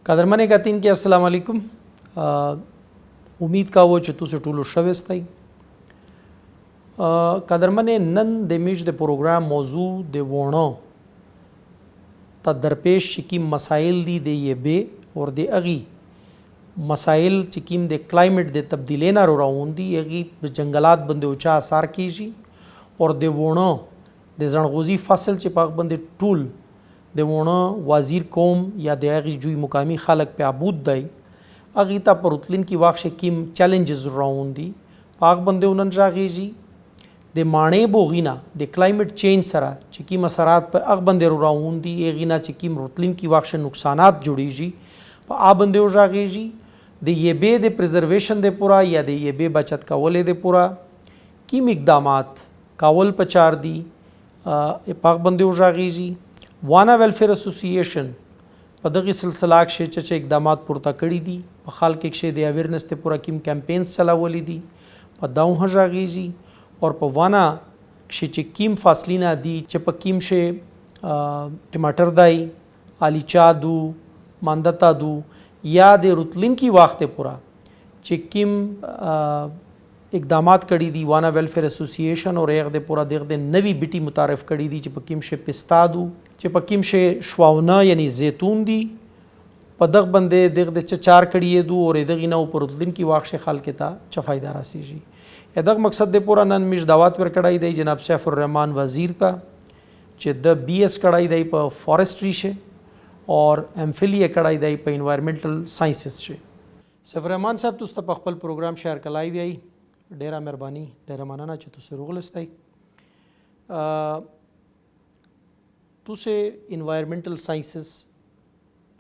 قدرمن کتین کې السلام علیکم. امید کاوه چې تاسو ټول شوستئ. قدرمن نن د میش د پروګرام موضوع د وونه ته درپیش شکیم مسائل دي د یبه اور د اغي مسائل چې کیم د کلایمټ د تبدیلی نه روان دي اغي جنگلات باندې اوچا اثر کیږي اور د وونه د زنغوزی فصل چې پاک باندې ټول د وونه وزیر قوم یا د هغې جوی مقامی خلک په عبود دی هغې ته په راتلونکي وخت کیم چیلنجز روان دي په هغه باندې نن راغېږي د ماڼۍ بوغې نه د کلایمټ چینج سره چې کیم اثرات په هغه باندې روان دي هغې نه چې کیم راتلونکي وخت نقصانات جوړېږي په هغه باندې راغېږي د یبې د پریزرویشن د پورا یا د یبې بچت کولې د پورا کیم اقدامات کول پچار دي په هغه باندې راغېږي. وانا ویلفیر اسوسییشن په دغه سلسله کې چې اقدامات پورته کړي دي په خلک کې د اویرنس ته پورا کیم کمپینز چلاولې دي په داو هغېږي اور په وانا چې کیم فاصلینا دي چې په کیم شه ټماټر دای الیچا دو ماندتا دو یا د رتلونکي وخت پورا چې کیم اقدامات کړي دي وانا ویلفیر اسوسییشن اور هغه د پورا دغه نوی بیٹی متعارف کړي دي چې په کیم شه پستا دو چې په کیم شه شواونه یعنی زیتون دي په دغه باندې دغه چار کړي دو اور دغه نو پر رتلونکي وخت خلک ته چ فائدہ راسیږي. دغه مقصد د پورا نن مش دعوت ور کړای دی جناب سیف الرحمن وزیر ته چې د بی ایس کړای دی په فارسټری شه اور امفل یې کړای دی په انوایرنمنټل ساينسز شه. سیف الرحمن صاحب تاسو په خپل پروګرام شیر کلای وی ډیره مهرباني ډیره مننه چې تاسو راغلستئ. تاسو انوایرنمنټل ساينسز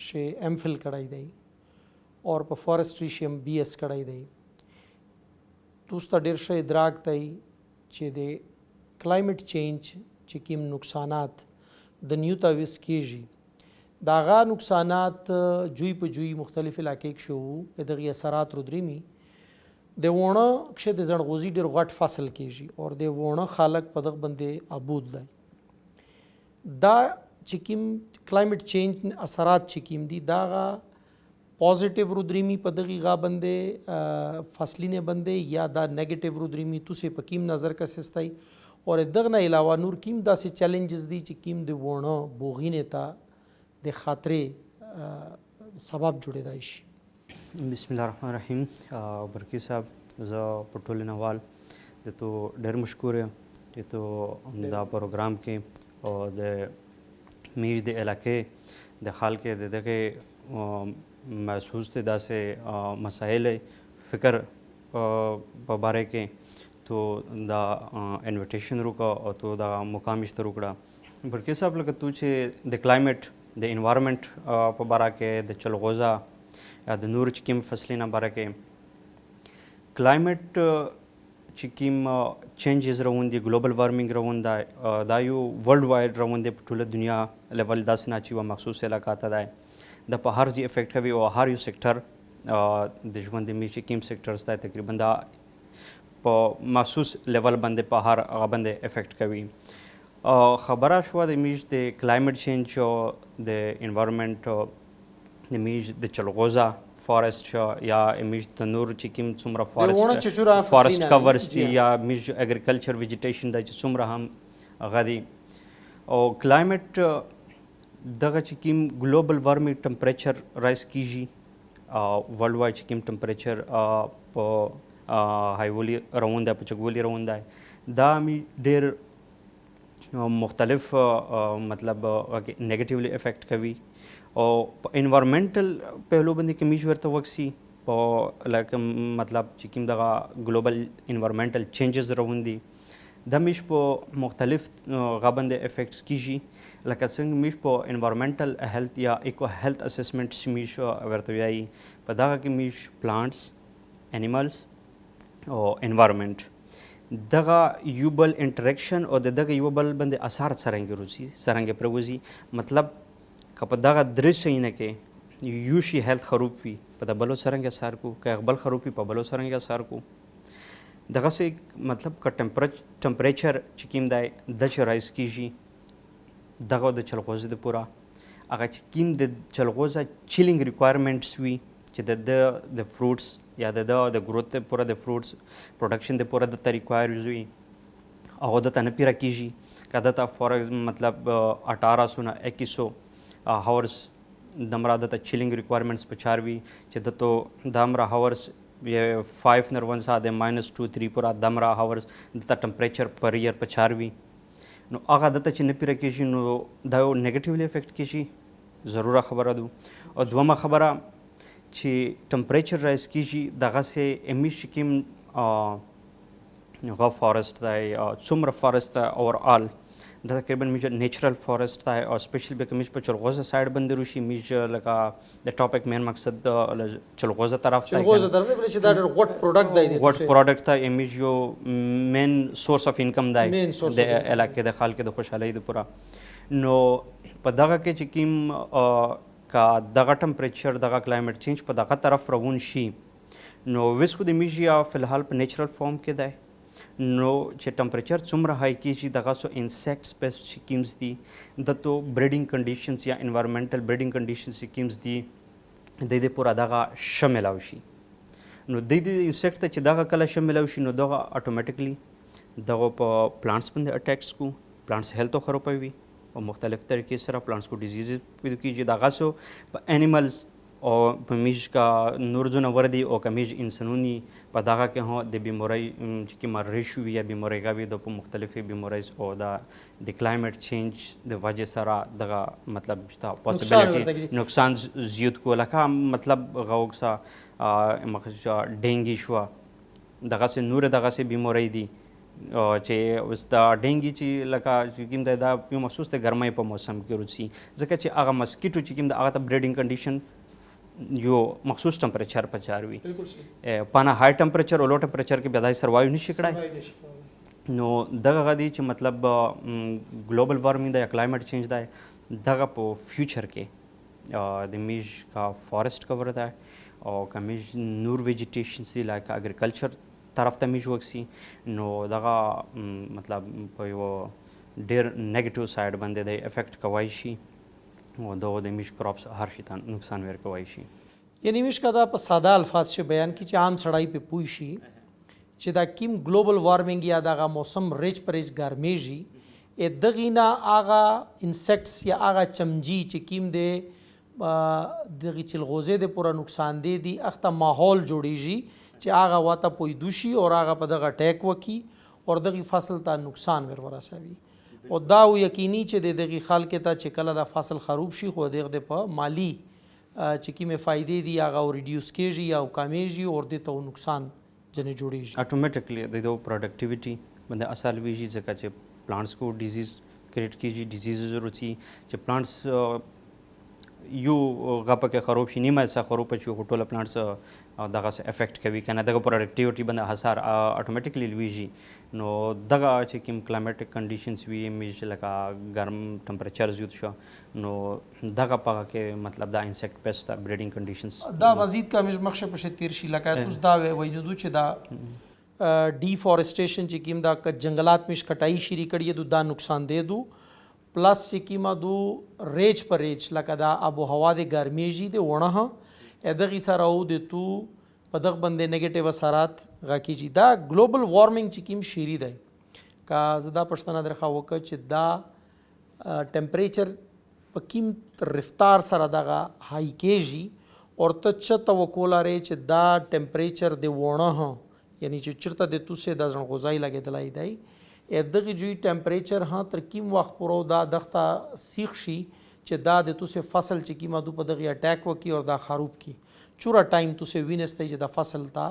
شه ایم فل کړای دی اور په فارسټری شه بی ایس کړای دی. تاسو ته ډیر ښه ادراک دی چې د کلایمټ چینج چې کوم نقصانات د نیو تاویس کیږي داغه نقصانات جوی په جوی مختلف علاقې کې شو دغه اثرات رودريمي د وونه کې د زنغوزي ډیر غټ فصل کیږي اور د وونه خلک په دغه باندې عبود دی. دا چې کوم کلایمټ چینج اثرات چې کوم دي داغه پوزټیو رودريمي په دغه غا باندې فصلینه باندې یا دا نیگیټیو رودريمي تاسو په کوم نظر کا سستای اور دغه نه علاوه نور کوم داسې چیلنجز دي چې کوم د وونه بوغینه ته د خاطرې سبب جوړیدای شي. بسم الله الرحمن الرحیم. برکی صاحب زه په ټول نوال د تو ډېر مشکور یم چې تو دا پروګرام کې او د میش د علاقې د خلک د دغه محسوس ته داسې مسایل فکر په باره کې تو دا انویټیشن وکړه او تو دا مقام اشتر وکړه. برکی صاحب لکه تو چې د کلایمټ د انوایرنمنټ په باره کې د چلغوزه یا د نور چې کوم فصلونه باره کې کلایمټ چې کوم چینجز روان دي ګلوبل وارمنګ روان دی دا یو ورلډ وایډ روان دی په ټوله دنیا لیول داسې نه چې یوه مخصوص علاقه ته دی د په هر ځای افیکټ کوي او هر یو سیکټر د ژوند د چې کوم سیکټرز دی تقریبا دا په مخصوص لیول باندې په هر هغه باندې افیکټ کوي. خبره شوه د میش د کلایمټ چینج او د انوایرنمنټ د میش د چلغوزه فارسټ یا میش د نور چې کوم څومره فارسټ کورز دي یا میش اګریکلچر ویجیټیشن دا چې څومره هم هغه دي او کلایمټ دغه چې کوم ګلوبل وارمنګ ټمپریچر رایز کیږي ورلډ وایډ چې کوم ټمپریچر په هایولی روان دی په چګولی روان دی دا می ډېر مختلف مطلب نیگیټیولی افیکټ کوي او په انوایرنمنټل پهلو باندې کې میش ورته وکسي په لکه مطلب چې کوم دغه ګلوبل انوایرنمنټل چینجز روان دي دا میش په مختلف غا باندې افیکټس کیږي لکه څنګه میش په انوایرنمنټل هیلث یا ایکو هیلث اسسمنټ میش ورته وایي په دغه کې میش پلانټس انیملز او انوایرنمنټ دغه یو بل انټریکشن او دغه یو بل باندې اثر څرنګه پروزي مطلب که په دغه درې شیونه کې یو شي هیلث خراب وي په د بلو څرنګه اثر کو که بل خراب وي په بلو څرنګه اثر کو دغسې مطلب که ټمپریچر چې کوم دی د چې رایز کیږي دغه د چلغوزي د پوره هغه چې کیم د چلغوزه چیلینګ ریکوایرمنټس وي چې د فروټس یا د گروث پوره د فروټس پروډکشن د پوره د ریکوایرز وي هغه د ته نه پیره کیږي که د ته فار مطلب 1800 هاورس دمرا د ته چیلینګ ریکوایرمنټس په چار وي چې د تو دمرا هاورس 5 نر 1 سا د -2 3 پورا دمرا هاورس د ته ټمپریچر پر ایئر په چار وي نو هغه د ته چې نه پیره کیږي نو دا یو نیگیټیولی افیکټ کیږي ضروره خبره ده او دومه خبره چې ټمپریچر رایز کیږي دغسې امیش چې کوم هغه فارسټ دی څومره فارسټ دی اوورآل دا تقریبا میج نیچرل فارسټ دی او سپیشل به کوم په چلغوزه سایډ باندې روشي میج لکه د ټاپک مین مقصد چلغوزه طرف ته چلغوزه طرف ته چې دا غټ پروډکټ دی غټ پروډکټ ته میج یو مین سورس اف انکم دی د علاقې د خلک د خوشحالۍ د پورا نو په دغه کې چې کوم کا دغه ټمپریچر دغه کلایمټ چینج په دغه طرف روان شي نو وسکو د میج یا فلحال په نیچرل فارم کې دی نو چې ټمپریچر څومره های کیږي دغه سو انسیکټ سپیس چې کیمز دي د تو بریډینګ کنډیشنز یا انوایرمنټل بریډینګ کنډیشنز چې کیمز دي د دې پورا دغه شامل شي نو د دې انسیکټ ته چې دغه کله شامل شي نو دغه اتوماتیکلی دغه په پلانټس باندې اٹیکس کو پلانټس هیلث خرابوي او مختلف طریقې سره پلانټس کو ډیزیز پیدا کیږي دغه سو په انیملز او په میج کا نور جانور دي او کمیج انسانونی په دغه کې هو د بیماری چې کی مرشو یا بیماری غوي د په مختلفي بیماری او د کلایمټ چینج د وجه سره دغه مطلب چې پوسیبিলিټي نقصان زیات کو لکه مطلب غوښه مخه ډینګي شو دغه سه نور دغه سه بیماری دي چې اوس دا ډینګي چې لکه کوم دا یو مخصوص د ګرمۍ په موسم کې روسي ځکه چې هغه مسکیټو چې کوم د هغه بریډینګ کنډیشن یو مخصوص ټمپریچر په چار وي پانا های ټمپریچر او لو ټمپریچر کې بدای سروایو نشي کړای نو دغه غدي چې مطلب ګلوبل وارمینګ د کلایمټ چینج دی دغه په فیوچر کې د میج کا فارسټ کور دی او کمیج نور ویجیټیشن سی لایک اګریکلچر طرف ته میج وکسي نو دغه مطلب په یو ډیر نیگیټیو سایډ باندې د افیکټ کوي شي او دغه د میش کراپس هر شي ته نقصان ورکوي شي یعنی میش کا دا په ساده الفاظ چې بیان کی چې عام سړی په پوي شي چې دا کیم ګلوبل وارمینګ یا دغه موسم ریچ پرېچ ګرمیږي دغینا آغا انسیکټس یا آغا چمجی چې کیم د دغه چلغوزه د پورا نقصان دی اخته ماحول جوړیږي چې آغا واته پوي دوشي او آغا په دغه ټیک وکي او دغه فصل ته نقصان ورسوي او دا یقیني چې دغه خلک ته چې کله د فصل خراب شي خو دغه په مالی چې کیمه فائدې دی هغه ریډیوس کیږي یا کمیږي او د ته نقصان جن جوړیږي اتوماتیکلی د پروډکټیویټي باندې اثر ویږي ځکه چې پلانټس کو ډیزیز کریټ کیږي ډیزیز ضرورتي چې پلانټس یو غپه کې خراب شي نیمه څخه خراب چې ټول پلانټس دغه سه افیکټ کوي کنه دغه پروډکټیویټي باندې اثر اتوماتیکلی لويږي نو دغه چې کوم کلایمټیک کنډیشنز وي میج لکه ګرم ټمپریچر زیات شو نو دغه په کې مطلب دا انسیکټ پیسټ بریډینګ کنډیشنز دا مزید کا میج مخشه په تیر شي لکه اوس دا وینودو چې دا ډیفورسټیشن چې کوم دا جنگلات میش کټای شری کړي دا نقصان دی دو پلس چې کیما دو ریچ پر ریچ لکه دا ابو هوا د ګرمیږي د ونه دغه سره او د تو په دغه باندې نیگیټیو اثرات غکیږي دا ګلوبل وارمینګ چې کیم شری دی کا زدا پښتنه درخه وکړه چې دا ټمپریچر په کیم رفتار سره دغه های کېږي او ته چې توکول لري چې دا ټمپریچر د ونه یعنی چې چرته د توسه د ځن غوځای لګیدلای دی دغه جوی ټمپریچر ها تر کیم وخت پورو دا دغه سیخ شي چې دا د توسه فصل چې کیما دو په دغه اٹیک وکي او دا خراب کی چورا ټایم توسه وینستای چې د فصل تا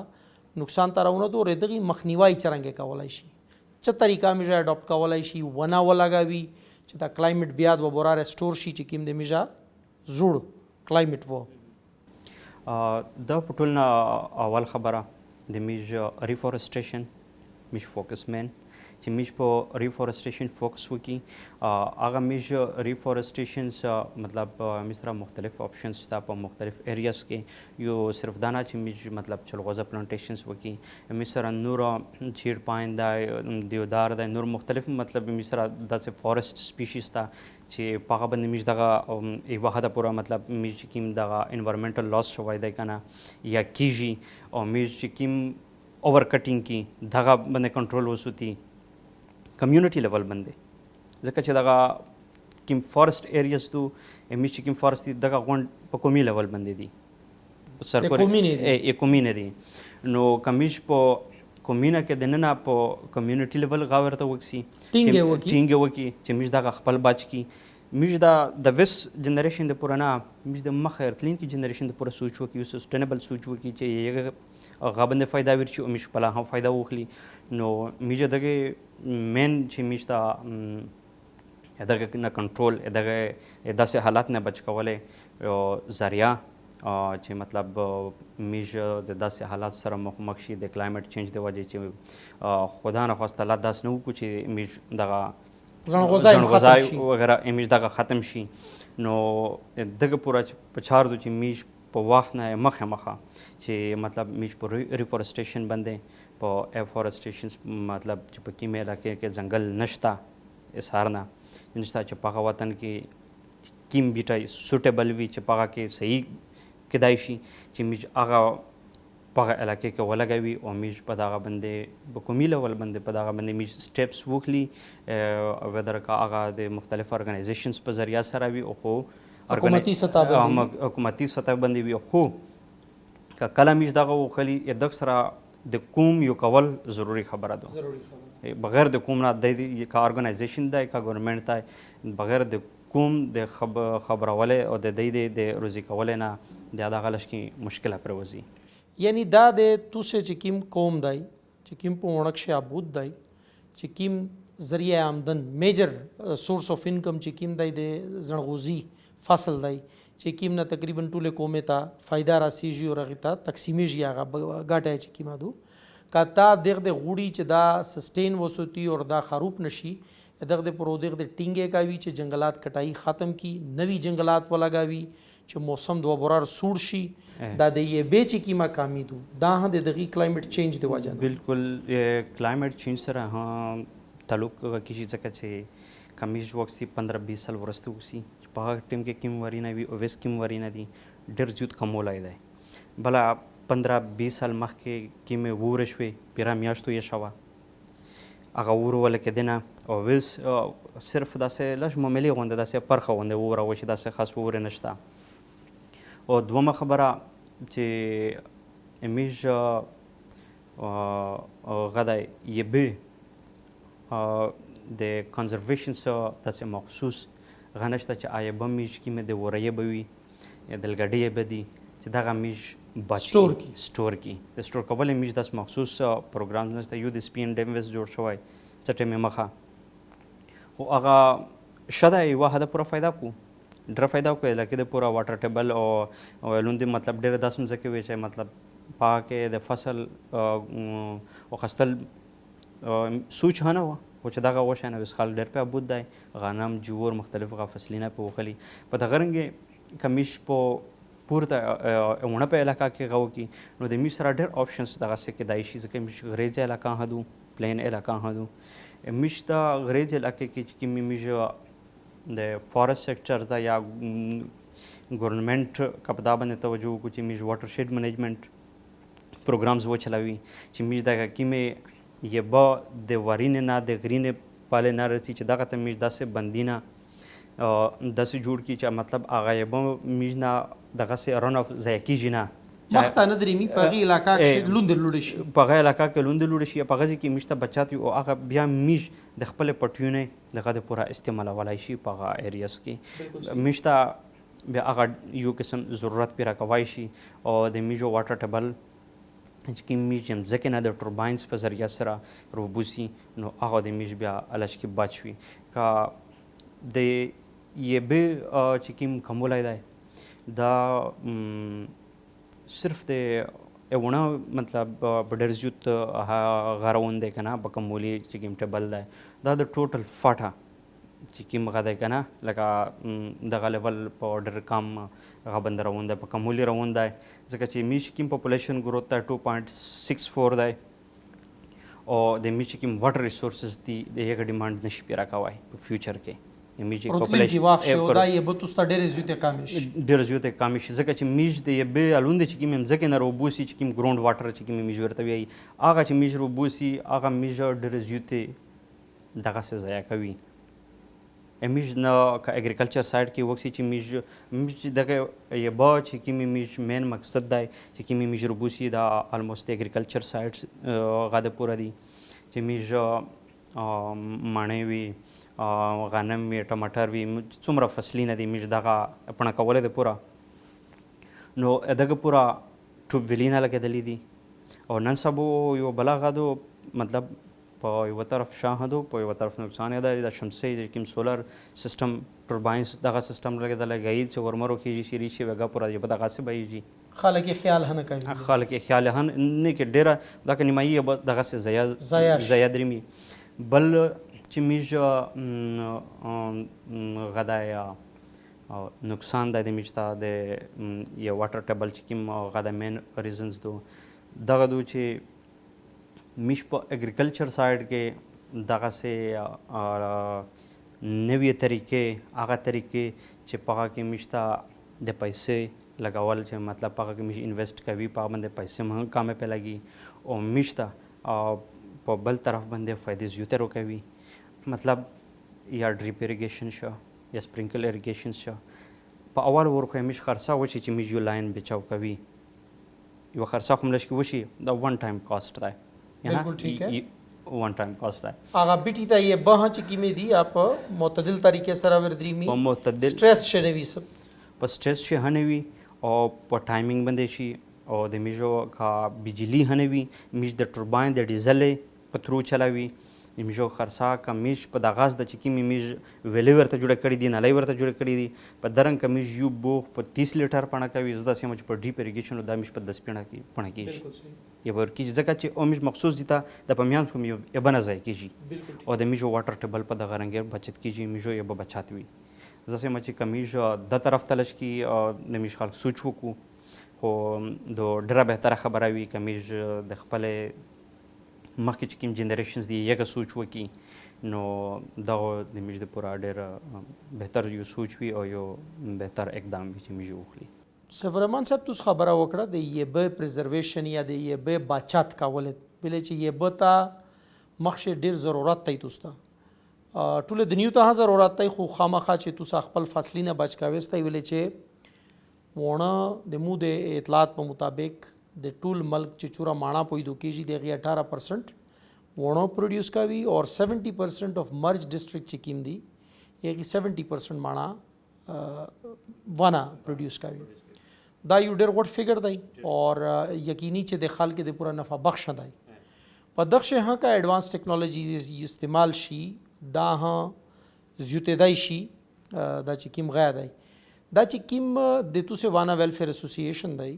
نقصان ترونه دو دغه مخنیوي چرنګ کولای شي چې طریقہ میجا اډاپټ کولای شي ونه ولګاوي چې دا کلایمټ بیا د وبورا ریسټور شي چې کیم د میجا زوړ کلایمټ وو دا پټولنا اول خبره د میج ریفورسټیشن میش فوکس مین چې میش په ریفورسټیشن فوکس وکړي هغه میش ریفورسټیشنز مطلب میش سره مختلف آپشنز شته په مختلف ایریاز کې یو صرف دا نه چې میش مطلب چلغوزه پلانټیشنز وکړي میش سره نور چیر پاین دی دیودار دی نور مختلف مطلب میش سره داسې فارسټ سپیشیز ته چې په هغه باندې میش دغه یوه حده پوره مطلب میش چې کوم دغه انوایرمنټل لاس شوی دی که نه یا کیږي او میش چې کوم اوور کټینګ کی دغه باندې کنټرول وسوتی کمیونټي لیول باندې ځکه چې دغه کوم فارسټ ایریاز تو امی چې کوم فارسټ دغه غونډ په کومي لیول باندې دي سرکوري کومینه دي نو کمیش په کومینه کې دننه په کمیونټي لیول غاور ته وکسي ټینګ وکي چې میش دغه خپل بچ کی میش د ویس جنریشن د پورانا میش د مخ ارتلین کی جنریشن د پورا سوچ وکي سسټینبل سوچ وکي چې هغه باندې فایده ورچی او میش په لا هم فایده وخلی نو میش دغه مین چې میش دا دغه نه کنټرول دغه داسې حالات نه بچ کولای او ذریعہ چې مطلب میش د داسې حالات سره مخ شي د کلایمټ چینج د وجې چې خدا نه خواسته الله داس نه وکړو چې میش دغه ځنغوزای وغیره میش دغه ختم شي نو دغه پورا په چار دو چې میش په وخت نه مخه چې مطلب میش په ریفورسټیشن باندې په افورسټیشن مطلب چې په کومه علاقې کې ځنګل نشته اسار نه نشته چې په هغه وطن کې کیم بیټای سوټیبل وي چې په هغه کې صحیح کېدای شي چې میش هغه په هغه علاقې کې ولګوي او میش په دغه باندې په کومي لیول باندې په دغه باندې میش سټیپس وکړي ویدر که هغه د مختلف ارګنایزیشنز په ذریعه سره وي او خو حکومتي سطح باندې وي خو که کله میش دغه وخلی دغه سره د کوم یو کول ضروری خبره ده بغیر د کوم نه د کا ارګنایزیشن دی کا ګورنمنت دی بغیر د کوم د خبرولې او د دې د روزي کولې نه د دغه لش کې مشکله پروزي یعنی دا د توسه چې کیم قوم دی چې کیم په ونک شابود دی چې کیم ذریعہ آمدن میجر سورس اف انکم چې کیم دی د زنغوزی فصل دی چې کیم نه تقریبا ټوله قومه ته فائدہ راسیږي او هغه ته تقسیمیږي هغه ګټه چې کیما دو کاته دغه د غوړي چې دا سسټین وسوتی او دا خروپ نشي دغه د پرودغه د ټینګه کاوي چې جنگلات کټای ختم کی نوی جنگلات ولګاوي چې موسم دو برار سوړ شي دا د یې به چې کیما کامی دو دا د دغه کلایمټ چینج دی وجه بالکل کلایمټ چینج سره ها تعلق کیږي ځکه چې کمیش وکسي 15-20 سال ورسته وسی په هغه ټیم کې کیم وری نه وي او ویس کیم وری نه دي ډېر زیات کمولای دی بلا 15-20 سال مخکې کیمې وور شوي پیرا میاشتو یې شوه هغه وور ولکه دینه او ویس صرف داسې لږ معاملې غونډه داسې پرخه غونډه وور او چې داسې خاص وور نشته او دومره خبره چې امیج غدای یې به د کنزرویشن سره داسې مخصوص غنشته چې آیا به میش کې مې د وریه به وي یا د لګډې به دي چې دغه میش سټور کی د سټور کول میش داسې مخصوص پروګرام نشته یو د سپین ډیم ویس جوړ شوی چټې مې مخه او هغه شته یوه حده پوره فایده کو ډېره فایده وکړه لکه د پوره واټر ټیبل او لوندې مطلب ډېره داسې مځکې وي چې مطلب پاکې د فصل اخیستل سوچ نه وه خو چې دغه وشی نه وسخال ډېر په ابود دی غنم جوور مختلف هغه فصلونه په وخلي په دغه رنګې کمیش په پورته اونه په علاقه کې غو کی نو د میش سره ډېر آپشنز دغه څه کېدای شي ځکه میش غریزه علاقه هدو پلین علاقه هدو میش د غریزه علاقه کې چې میش د فارست سیکټر ته یا ګورنمنت کپدا باندې توجه وکړو چې میش واټر شیډ منیجمنت پروګرامز وچلوي چې میش دغه کیمې یه با د ورین نه د غرین پاله نه رسی چې دغه ته میش داسې بندینه داسې جوړ کی چې مطلب هغه یې به میش نه دغه سه رن اف ځای کیږي نه مخته نه درې می په غي علاقه کې لوند لوډ شي په غي علاقه کې لوند لوډ شي په غزي کې میش ته بچات او هغه بیا میش د خپل پټیونه دغه د پورا استعمال ولای شي په غا ایریاس کې میش ته بیا هغه یو قسم ضرورت پیرا کوي شي او د میجو واټر ټیبل چې کوم میش هم ځکه نه د ټورباینز په ذریعه سره روبوسي نو هغه د میش بیا الش کې بچوي کا د یې به چې کوم کومولای دی دا صرف د ونه مطلب په ډېر زیات غرون دی که نه په کمولي چې کوم ټیبل دی دا د ټوټل فاټه چې کوم هغه دی که نه لکه دغه لیول په ډېر کم هغه باندې روان دی په کمولي روان دی ځکه چې میش کوم پاپولیشن ګروت دی 2.64 دی او د میش کوم واټر ریسورسز دي د هغه ډیمانډ نشي پیرا کوای په فیوچر کې میش پاپولیشن واخ شو دا یې به تاسو ډېر زیات کم شي ډېر زیات کم شي ځکه چې میش د یبه الوند چې کوم ځکه نه روبوسی چې کوم ګراوند واټر چې کوم میش ورته وي هغه چې میش روبوسی هغه میش ډېر زیات دغه څه ضایع کوي میش نه اګریکلچر سایډ کې وکسي چې میش دغه یبه چې کوم میش مین مقصد دی چې کوم میش روبوسی دا الموست اګریکلچر سایډ غاده پوره دي چې میش مڼې وي غنم وي ټماټر وي څومره فصلونه دي موږ دغه پڼه کولی دی پوره نو دغه پوره ټوب ویلونه لګېدلي دي او نن سبا یو بله غدو مطلب په یوه طرف شاه دو په یوه طرف نقصان ده د شمسي چې کوم سولر سیسټم ټرباینس دغه سیسټم لګېدلی ګایي چې ورمرو کېږي شیري شي وګه پوره یې په دغسې بهیږي خلک یې خیال هم نه کوي خلک یې خیال هم نه کوي ډېره دغه نیمایي به دغسې ضایع درېمي بل چې میش غدای نقصان دی د میش ته د یو واټر ټیبل چې کوم غدا مین ریزنز دو دغه دو چې میش په اګریکلچر سایډ کې دغسې نوې طریقې هغه طریقې چې په هغه کې میش ته د پیسې لګول چې مطلب په هغه کې میش انویسټ کوي په هغه باندې پیسې هم کامې پې لګي او میش ته په بل طرف باندې فایدې زیاتې ورکوي مطلب یا ډریپ اریګیشن شو یا سپرینکل اریګیشن شو په اول ورخو میش خرڅه وشي چې میش یو لاین بچاو کوي یو خرڅه خو ملش کې وشي دا ون ټایم کاسٹ دی بالکل ٹھیک ہے ون ټایم کاسٹ دی هغه بیٹی ته یې به چې کیمې دی اپ معتدل طریقې سره وردريمي په معتدل سټرس شنوي سب په سټرس شي هنوي او په ټایمینګ باندې شي او د میجو کا بجلی هنوي میش د ټرباین د ډیزل په ترو چلاوي میجو خرڅه کا میش په دغاز د چې کومې میش ویلې ورته جوړه کړي دي نلۍ ورته جوړه کړي دي په درنګ که میش یو بوغ په 30 لیټر پڼه کوي زه داسې یم چې په ډریپ اریګیشن دا میش په 10 پڼه کېږي یا به ورکېږي ځکه چې او میش مخصوص دي ته د په میانځ کوم یبه نه ضایع کېږي او د میشو واټر ټیبل په دغه رنګ بچت کېږي میشو یبه بچات وي زه داسې یم چې که میش د طرف ته لچ کي د میش خلک سوچ وکړو خو د ډېره بهتره خبره وي که میش د خپلې مخکې چې کوم جنریشنز دي یګه سوچ وکړي نو دغه د میش د پوره ډېر بهتر یو سوچ وي او یو بهتر اقدام وي چې میش وکړي سفرمان صاحب تاسو خبره وکړه د یبه پریزرویشن یا د یبه بچت کول بلې چې یبه ته مخشه ډېر ضرورت دی تاسو ته ټول دنیو ته ضرورت دی خو خامخا چې تاسو خپل فصلینه بچ کاوسته ویلې چې ونه د مو د اطلاعات په مطابق د ټول ملک چې چورا مانا پویدو کېږي دغه 18% ونه پروډیوس کوي او 70% اف مرج ډسټریکټ چې کیم دي یغه 70% مانا ونه پروډیوس کوي دا یو ډېر غوټ فګر دی او یقیني چې د خلک د پورا نفع بخش دی په دغه ها کا ایڈوانس ټیکنالوژیز استعمال شي دا ها زیاتېدای شي دا چې کیم غیا دی دا چې کیم د توسه وانا ویلفیر اسوسییشن دی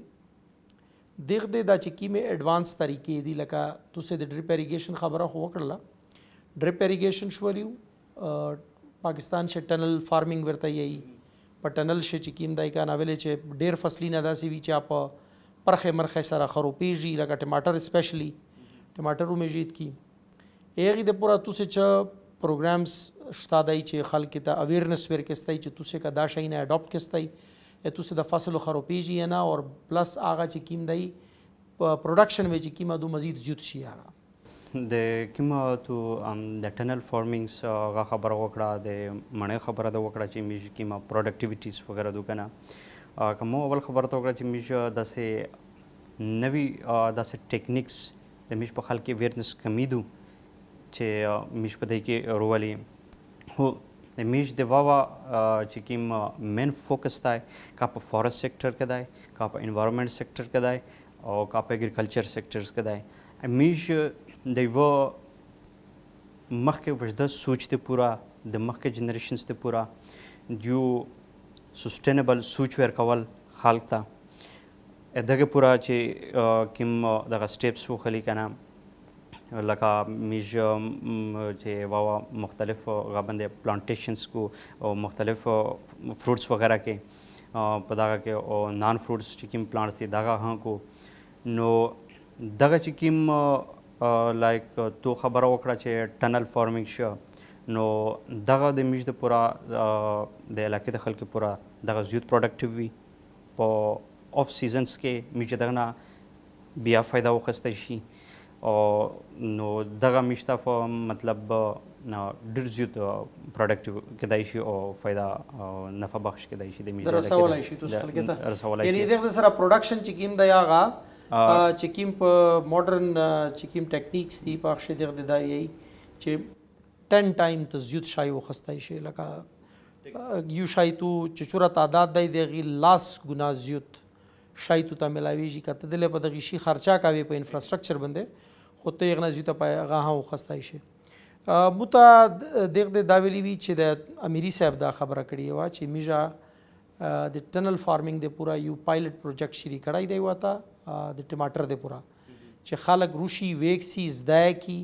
دیغ دې دا چې کیمې ایڈوانس طریقې دي لکه تاسو د ډریپ اریګیشن خبره خو وکړله ډریپ اریګیشن شولیو پاکستان شه ټنل فارمینګ ورته یي په ټنل شه چې کیم دای کا ناویلې چې ډېر فصلی نه داسي وی چې اپ پرخه مرخه سره خروپیږي لکه ټماټر سپیشلی ټماټر ومجید کی ایغه د پورا تاسو چې پروګرامز شته دای چې خلک ته اویرنس ورکستای چې تاسو کا دا شي نه اډاپټ کستای تاسو د فصل خروپیږي نه او پلس هغه چې کیم دی پروډکشن وی چې کیمه دو مزید زیات شي هغه د کیمه تو د ټنل فارمینګز هغه خبره وکړه د مڼې خبره د وکړه چې میش کیمه پروډکټیویټیز وغیرہ دو کنه کوم اول خبره ته وکړه چې میش داسې نوی داسې ټیکنیکس د میش په خلک ویرنس کمی دو چې میش په دې کې رولي هو د میش د واوا چې کوم مین فوکس دی کا په فارسټ سیکټر کې دی کا په انوایرنمنت سیکټر کې دی او کا په اګریکلچر سیکټرز کې دی میش د یو مخکې وجده سوچ ته پورا د مخکې جنریشنز ته پورا یو سسټینبل سوچ ورکول خلک ته دغه پورا چې کوم دغه سټیپس وخلی کنه لکه میج چې واوا مختلف غابندې پلانټیشنز کو او مختلف فروټس وغیرہ کې په دغه کې او نان فروټس چې کوم پلانټس دي دغه هم کو نو دغه چې کوم لایک تو خبره وکړه چې ټنل فارمینګ شو نو دغه د میج د پورا د علاقې د خلکو پورا دغه زیات پروډکټیو وي په اف سیزنز کې میج دغه نه بیا فایده واخیستی شي او نو دغه میشته په مطلب ډېر زیات پروډکټیو کېدای شي او فایده او نفع بخش کېدای شي د میج رسولی شي تاسو خلکو ته یعنی دغه سره پروډکشن چې کوم دی هغه چې کوم په ماډرن چې کوم ټیکنیکس دي په هغه دغه دا یي چې 10 ټایم ته زیات شای وخستای شي لکه یو شای تو چې چوره تعداد دی دغه لاس ګنا زیات شای تو ته ملاویږي کته دله په دغه شي خرچا کوي په انفراستراکچر باندې خو ته یې نه زیاته پای هغه هم وخستای شي بوتا دغه دا ویلی وی چې د امیری صاحب دا خبره کړې و چې میجا د ټنل فارمینګ د پورا یو پایلټ پروجیکټ شری کړای دی وته د ټماټر د پورا چې خلک روشي ویکسی زده کی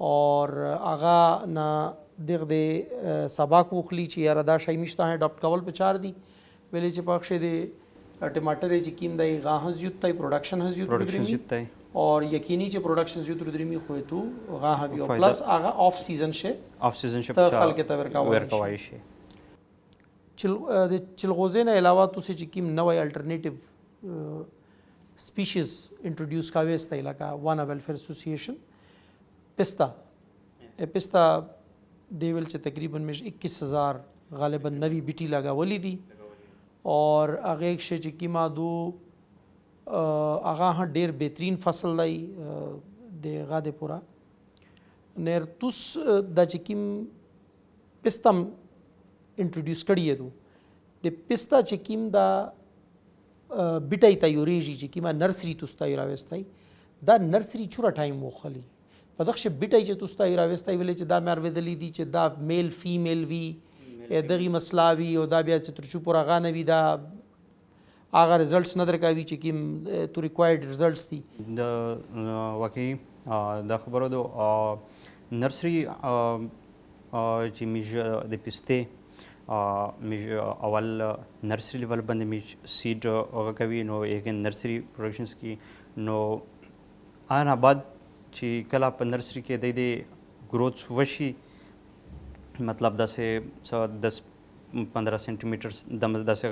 اور آغا نه دغه سباق وخلی چې یاره دا شای مشته اډاپټ کول په چار دی ویلې چې پخښه دی ټماټر چې کیم دی غاه زیات دی پروډکشن زیات دی اور یقینی چې پروډکشن زیات درېمی خو ته غاه وی پلس هغه اف سیزن شه ته خلک ته ورکوي شي د چلغوزې نه علاوه تاسو چې کیم نوې الټرنیټیو سپیشیز انټروډیوس کاوي است لکه وانا ویلفیر اسوسییشن پستا دیول چې تقریبا مش 21000 غالبا نوی بیٹی لگاولې دي اور هغه چې کیما دو هغه ډیر بهترین فصل دی د غاده پورا نیر توس د چکیم پستم انټروډیوس کړی دو د پستا چکیم دا بیټای تیوریږي چې کیما نرسری توستا راوستای دا نرسری چوره ټایم وخلی په دغه بیټای چې توستا راوستای ویل چې دا مر ودلې دي چې دا میل فیمیل وی دغه مسلاوی او دا بیا چې ترچو پورا غانه وی دا هغه ریزلټس نه درکوي چې کوم تو ریکوایرډ ریزلټس دي د واقعي د خبرو د نرسری چې میج د پسته میج اول نرسری لیول باندې میج سیډ هغه کوي نو یې نرسری پروډکشنز کې نو ان بعد چې کله په نرسری کې د گروث وشي مطلب داسې 10-15 سنټیمیټرز داسې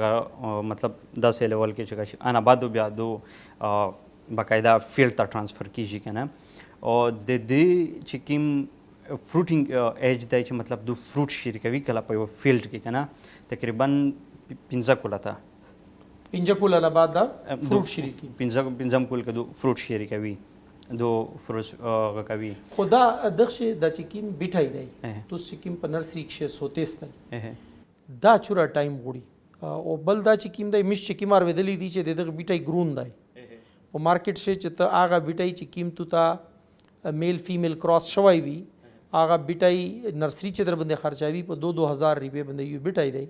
مطلب داسې لیول کې چې شي انا بعد بیا دو باقاعده فیلډ ته ټرانسفر کیږي کنه او د دې چې کوم فروټینګ ایج دی چې مطلب دو فروټ شری کوي کله په فیلډ کې کنه تقریبا 15 کوله تا 15 کوله بعد دا فروټ شری کی 15 کول کې دو فروټ شری کوي دو فروټ کوي خدا دغه د چې کوم بیټای دی تو سکیم په نرسری کې سوتیس دی دا چوره ټایم غوړي او بل دا چې کیم دی مش چې کیمار ودلې دي چې دغه بیټای ګرون دی په مارکیټ شي چې ته هغه بیټای چې کیم تو تا میل فیمیل کراس شوی وي هغه بیټای نرسری چې در باندې خرچاوي په 2000 روپے باندې یو بیټای دی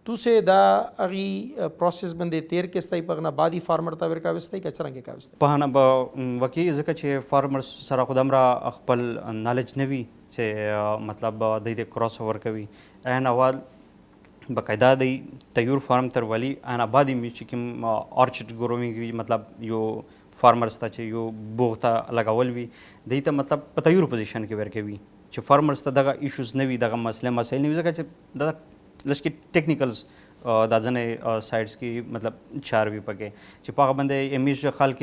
تو سه دا اغي پروسس باندې تیر کې ستای پغنا بادي فارمر تا ورکا وستای کچرنګ کې کاوستای په نه وکی ځکه چې فارمر سره خدام را خپل نالج نوي چې مطلب د دې کراس اوور کوي ان اول باقاعده د تیور فارم تر ولی انا بعدی می چې کوم اورچډ ګروینګ مطلب یو فارمرز ته چې یو بوغته لګول وي د ته مطلب په تیور پوزیشن کې ورکوي چې فارمرز ته دغه ایشوز نه وي دغه مسایل نه وي ځکه چې د لشکې ټیکنیکلز د ځنې سایډز کې مطلب چار وي پکې چې په هغه باندې امیش خلک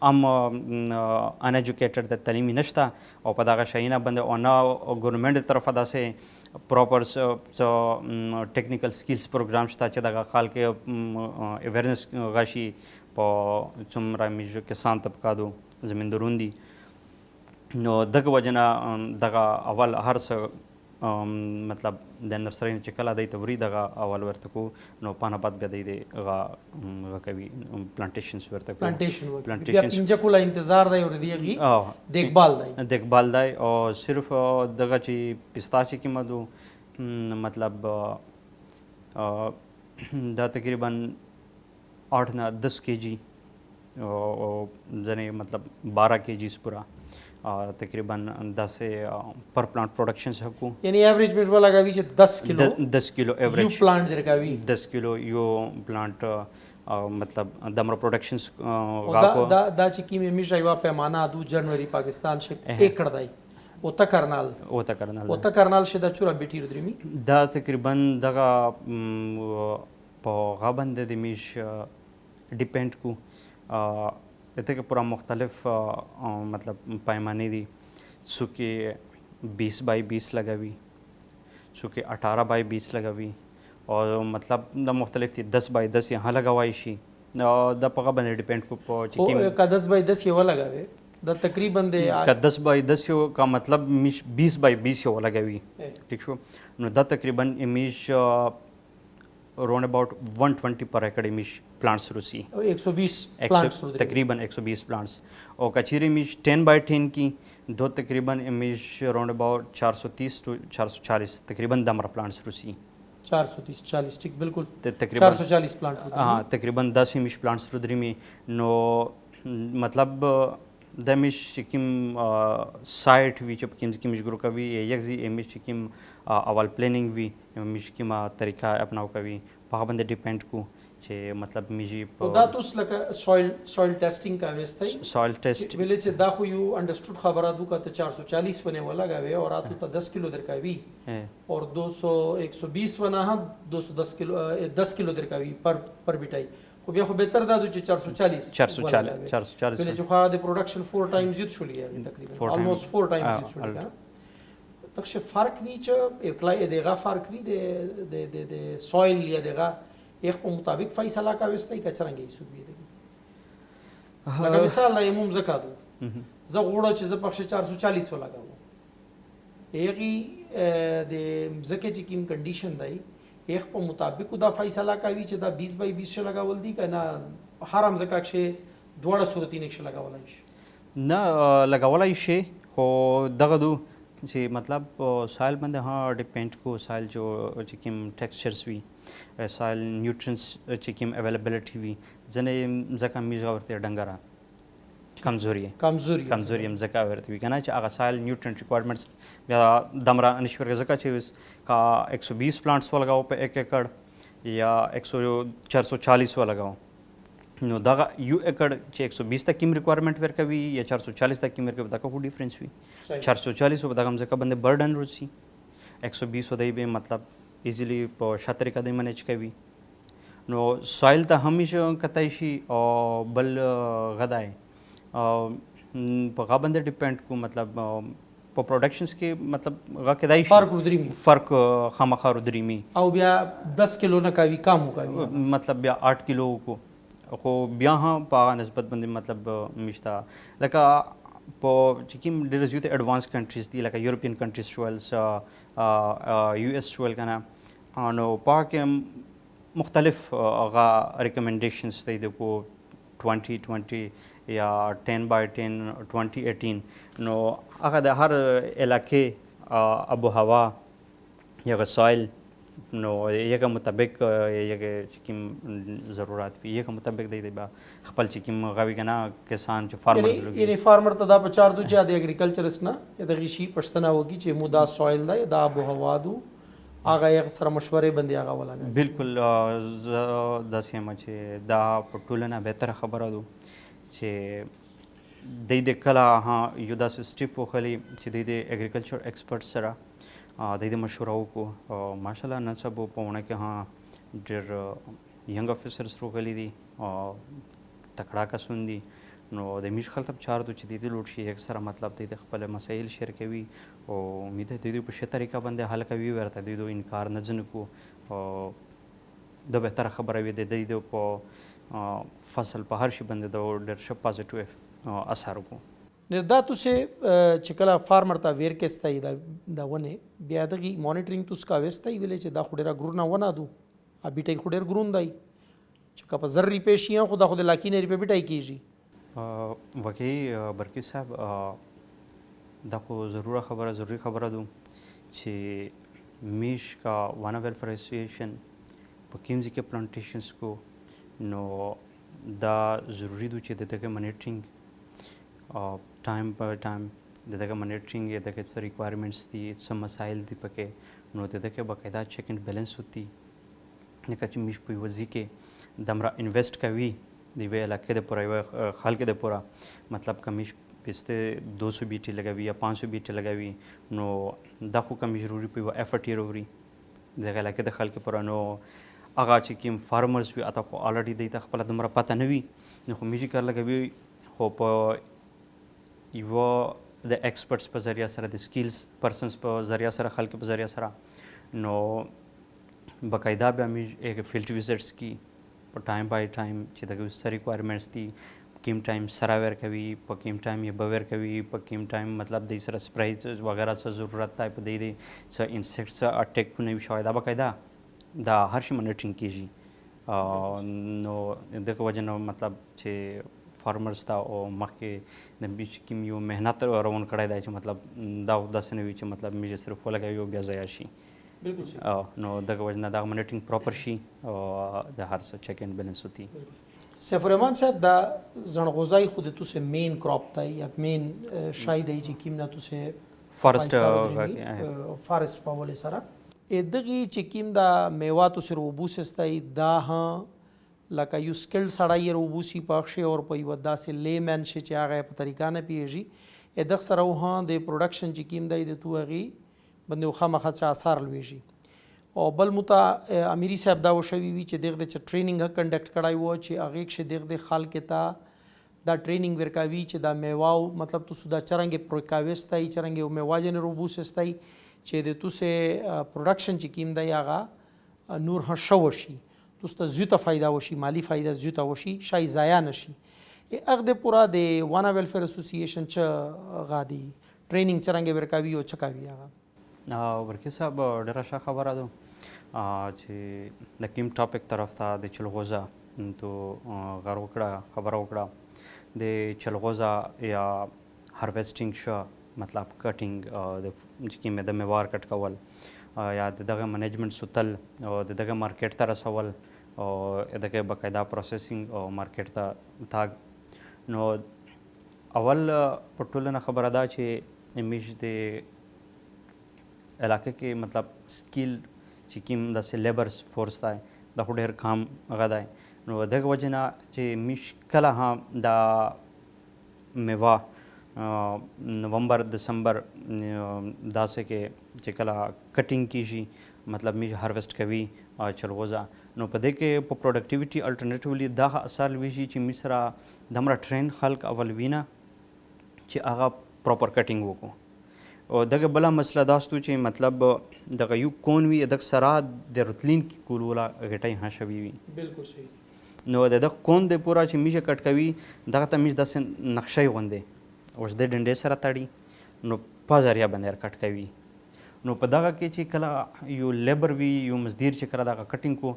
ام ان ایجوکیټډ د تعلیمي نشته او په دغه شاینا باندې او نه ګورنمنت طرفه داسې پراپر ټیکنیکل سکیلز پروګرام شته چې دغه خلک اویرنس غشي په څومره میجو کسان طبقه دو زمیندارون دي نو دغه وجنه دغه اول هر څه مطلب د نرسری چې کله دی ته وري دغه اول ورته کو نو پانه بعد بیا دی غا کوي پلانټیشنز ورته کو پلانټیشنز انجه کوله انتظار دی ور دیږي دیکبال دی او صرف دغه چې پستا چې کی مدو مطلب دا تقریبا 8 نه 10 kg ځنې مطلب 12 kgs پورا تقریبا داسې پر پلانٹ پروڈکشن سکو یعنی ایوریج میں جو لگاوی چې 10 کیلو 10 کیلو یو ایوریج پلانٹ درکاوی 10 کیلو یو پلانٹ مطلب دمر پروڈکشنز دا چې کیمه میشای وا پیمانه دو جنوری پاکستان شه ایکړ دی اوته کرنال شه دا چورا بیٹیر درمی دا تقریبا دغه په غابند د میش ډیپند کو دته کې پورا مختلف مطلب پیمانے دی سو کې 20 بائی 20 لگاوی سو کې 18 بائی 20 لگاوی اور مطلب د مختلف دي 10 بائی 10 یہاں لگاوای شي د په غابند ډیپند کو په چې کا 10 بائی 10 یو لگاوي دا تقریبا د کا 10 بائی 10 یو کا مطلب میش 20 بائی 20 یو لگاوی ٹھیک شو نو دا تقریبا میش around about 120 per acre میش پلانٹس روسی 120 پلانٹس تقریبا 120 پلانٹس اور کچیری میش 10 بائی 10 کی دو تقریبا میش around about 430 to 440 تقریبا دمر پلانٹس روسی 430 40 ٹھیک بالکل تقریبا 440 پلانٹ ہاں تقریبا 10 میش پلانٹس رودری می نو مطلب د میش کوم سایټ وی چې کوم میش ګرو کوي یک زی میش کوم اول پلانینګ وی میش کوم طریقہ اپناو کوي په باندې ډیپند کو چې مطلب میجی دا توس لکه سویل ټیسټینګ کا وستای سویل ټیسټ ویل چې دا خو یو انډرسټوډ خبره دو کا ته 440 ونه ولګاوي اور اتو ته 10 کیلو درکاوي اور 200 120 ونه 210 کیلو 10 کیلو درکاوي پر بیٹای خو بیا خو بهتر دا چې 440 ویل چې خو د پروډکشن 4 ټایمز یوت شولې تقریبا almost 4 ټایمز یوت شولې تخشه فرق وی چې اپلای دغه فرق وی د سویل یا دغه یک په مطابق فیصله کا وستای کچرنګي سود وی دی لکه مثال لا یموم زکات زه غوړه چې زه پخشه 440 ولګاو ایغي د زکه چې کیم کنډیشن دی یک په مطابق دا فیصله کوي چې دا 20 بائی 20 شه لگاول دي کنه حرام زکات شه دوړه صورتي نشه لگاولای شي نه لگاولای شي خو دغه دو چې مطلب سایل باندې ها ډیپند کو سایل جو چې کوم ټیکسچرز وی سایل نیوټرینز چې کوم اویلیبিলিټي وی ځنه ځکه میږه ورته ډنګرا کمزوري هم ځکه ورته وی کنه چې هغه سایل نیوټرینټ ریکوایرمنټس بیا دمرا نشور ځکه چې کا 120 پلانټس ولګاو په 1 ایکڑ یا 440 ولګاو نو دا یو ایکڑ چې 120 تک کیم ریکوایرمنٹ ورکوي یا 440 تک کیم ورکوي دا کو ډیفرنس وی 440 په دغه ځکه باندې برډن روسی 120 ودی به مطلب ایزیلی په شاتری کده منیج کوي نو سایل ته همیشه کتای شي او بل غدای په غابند ډیپند کو مطلب په پروډکشنز کې مطلب غا کدای شي فرق خامخا رودریمی او بیا 10 کیلو نه کوي کم کوي مطلب بیا 8 کیلو کو خو بیا هم په نسبت باندې مطلب مشتا لکه په چې کوم ډېر زیات ایڈوانس کنټریز دي لکه یورپین کنټریز شولز یو اس شول کنه نو پاکه مختلف غا ریکمنډیشنز دی د کو 2020 یا 10 بائی 10 2018 نو هغه د هر علاقې ابو هوا یا سایل نو یګه مطابق یګه کوم ضرورت وي یګه مطابق دی با خپل چې کوم غوي کنه کسان چې فارمرز لوګي یعنی فارمر ته دا په چار دو چې د اګریکلچرست نه د غشي پښتنه وږي چې مودا سویل دی دا ابو هوا دو هغه یې سره مشورې باندې هغه ولاګي بالکل د سیمه چې دا په ټولنه به خبره دو چې د کلا ها یو داسې سټیپ وخلی چې د اګریکلچر ایکسپرټ سره د مشوره وکړو او ماشاءالله نن سبا په ونه کې ها ډېر ینګ افیسرز راغلي دي تکړه کسان دي نو د میش خلک چار دو چې د لوټ شي اکثره مطلب د خپل مسایل شیر کوي او امید د دې په شه طریقه باندې حل کوي ورته د انکار نه ځنه کو او د بهتر خبره وي د په فصل په هر شي باندې د ډېر ښه پازیټیو اثر وکړو निर्दा तुसे चिकला फार्मर ता वेर के स्ताई दा वने बियादगी मॉनिटरिंग तुस का वेस्ताई विले चे दा खुडेरा ग्रुना वना दू आ बिटाई खुडेर ग्रुन दाई चिका प जर्री पेशियां खुदा खुद लाकी ने पे बिटाई कीजी वकी बरकी साहब दा को ضروری خبره دو چې میش کا وانا ویلفیر ایسوسییشن په کیمزی کې پلانټیشنز کو نو دا ضروری دو چې د دغه منیټرینګ ټایم په ټایم د دغه منیټرینګ یا دغه څه ریکوایرمنټس دي څه مسایل دي پکې نو د دغه باقاعده چیک اینډ بیلنس وتی لکه چې موږ په یوه ځای کې دمره انویسټ کوي د یوې علاقې دپاره یوه خلک دپاره مطلب که موږ پسته 200 بیټې لګوي یا 500 بیټې لګوي نو دا خو که موږ ضروري په یوه ایفرټ یې راوړي دغه علاقې د خلکو لپاره نو هغه چې کوم فارمرز وي هغه خو الریډي دی ته خپله دومره پته نه وي نو خو موږ کار لګوي خو په یوه د ایکسپرټس په ذریعه سره د سکیلز پرسنس په ذریعه سره خلکو په ذریعه سره نو باقاعده بیا موږ فیلډ وزټس کی په ټایم بای ټایم چې دغه څه ریکوایرمنټس دي کوم ټایم سره ورکوي په کوم ټایم یې به ورکوي په کوم ټایم مطلب د سره سپرایز وغیرہ څه ضرورت دی په دې څه انسیکټس څه اټیکونه وي شوی دا باقاعده دا هر شي منیټرینګ کیږي نو دغه وجه نه مطلب چې فارمرز ته او مخکې د بیچ کوم یو مهنت روان کړی دی چې مطلب دا داسې نه وي چې مطلب موږ صرف ولګوي او بیا ضایع شي نو دغه وجه نه دغه منیټرینګ پراپر شي او د هر څه چیک اینډ بیلنس وتی سیف الرحمن صاحب دا زنغوزای خود تو سے مین کراپ تا یا مین شاید ای چې کیم نه تو سے فارست پاول سره دغه چې کیم دا میوه تو سره وبوس استای دا ها لکه یو سکل سړی روبوسی پاخشه او په یو داسې لیمن شي چې هغه په طریقه نه پیږي دغه سره وه د پروډکشن چې کیم دی د توغي باندې خامخا څه اثر لويږي او بل متا امیری صاحب دا وشوي وی چې دغه چې ټریننګ کنډکټ کړای وو چې هغه کې دغه خلک ته دا ټریننګ ورکاوي چې دا میواو مطلب تو سودا چرنګ پروکاوستای چرنګ میواجن روبوس استای چې د تو سه پروډکشن چې کیم دی هغه نور ها شوشي توسته زیاته فایده وشي مالی فایده زیاته وشي شای ضایع نشي اغه د پورا د وانا ویلفیر اسوسییشن چ غادي ټریننګ چرنګ ورکاوي او چکاوي هغه ورکی صاحب ډیره ښه خبره ده چې د کوم ټاپک طرف ته د چلغوزه تو غر وکړه خبره وکړه د چلغوزه یا هارویسټینګ شو مطلب کټینګ د چې د میوار کټ کول یا دغه منیجمنت سوتل او دغه مارکیټ ته رسول او دغه باقاعده پروسیسینګ او مارکیټ ته تاګ نو اول په ټولنه خبره ده چې امیش د علاقې کې مطلب سکیل چې کوم داسې لیبرس فورس دی دا خو ډېر کم هغه دی نو دغه وجې نه چې موږ کله هم دا میوه نومبر دسمبر داسې کې چې کله کټینګ کیږي مطلب موږ هارویسټ کوي چلغوزه نو په دې کې په پروډکټیویټي الټرنیټیولی دا اثر لويږي چې موږ سره دمره ټرین خلک اول وینه چې هغه پراپر کټینګ وکړو او دغه بله مسله دا ستو چې مطلب دغه یو کون وي دغه سره د رتلین کې کولولا غټای ها شوی وي بالکل صحیح نو دغه کون د پورا چې میشه کټ کوي دغه ته میش داسې نقشې غوندې اوس د ډنډې سره تړي نو په ذریعہ باندې کټ کوي نو په دغه کې چې کله یو لیبر وي یو مزدور چې کړه دغه کټینګ کو